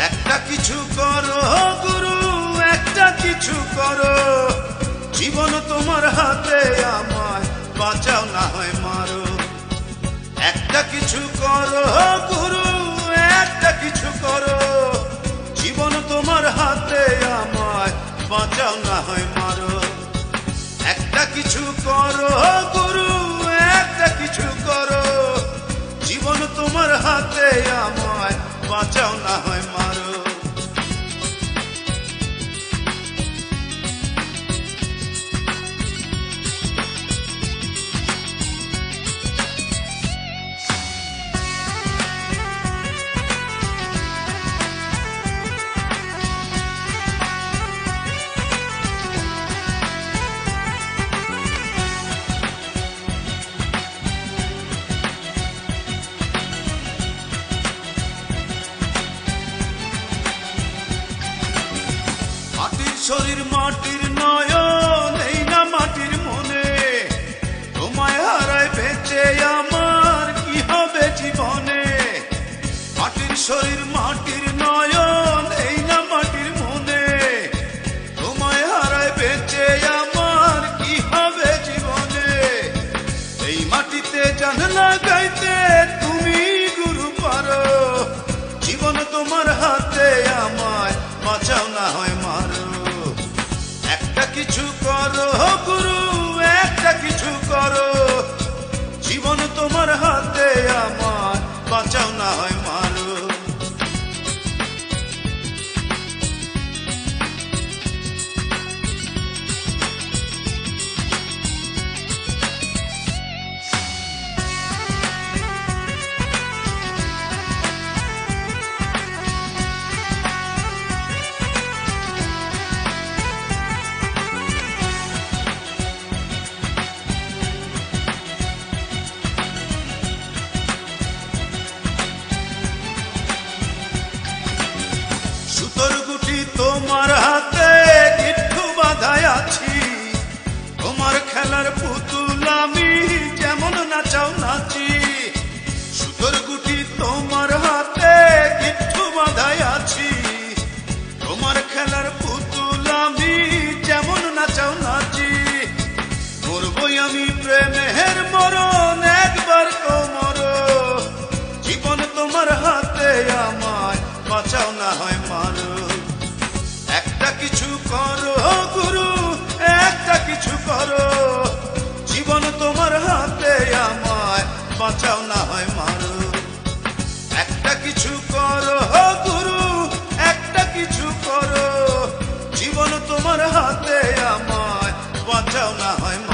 একটা কিছু করো গুরু, একটা কিছু করো, জীবন তোমার হাতে, আমায় বাঁচাও না হয় মারো। একটা কিছু করো গুরু, একটা কিছু করো, জীবন তোমার হাতে, আমায় বাঁচাও না হয় মারো। একটা কিছু করো গুরু, একটা কিছু করো, জীবন তোমার হাতে, আমায় বাঁচাও না হয় মারো। শরীর মাটির নয়ন, এই না মাটির মনে, তোমায় হারায় বেঁচে আমার কি হবে জীবনে। মাটির শরীর মাটির নয়ন, এই না মাটির মনে, তোমায় হারায় বেঁচে আমার কি হবে জীবনে। এই মাটিতে জান লাগাইতে তুমি গুরু পারো, জীবন তোমার হাতে, আমায় বাঁচাও না হয় মারো। একটা কিছু করো গুরু, একটা কিছু করো, জীবন তোমার হাতে, আমার বাঁচাও না হয় মারো। সুতোর গুটি তোমার হাতে, গিট্টু বাঁধায় আছি, তোমার খেলার পুতুল আমি যেমন নাচাও নাচি। সুতোর গুটি তোমার হাতে, গিট্টু বাঁধায় আছি, তোমার খেলার পুতুল আমি যেমন নাচাও নাচি। মরবই আমি প্রেমের মরণ, একবার কোমর, জীবন তোমার হাতে, আমায় বাঁচাও না হয় মারো। একটা কিছু করো গুরু, একটা কিছু করো, জীবন তোমার হাতে, আমায় বাঁচাও না হয় মারো। একটা কিছু করো গুরু, একটা কিছু করো, জীবন তোমার হাতে, আমায় বাঁচাও না হয় মারো।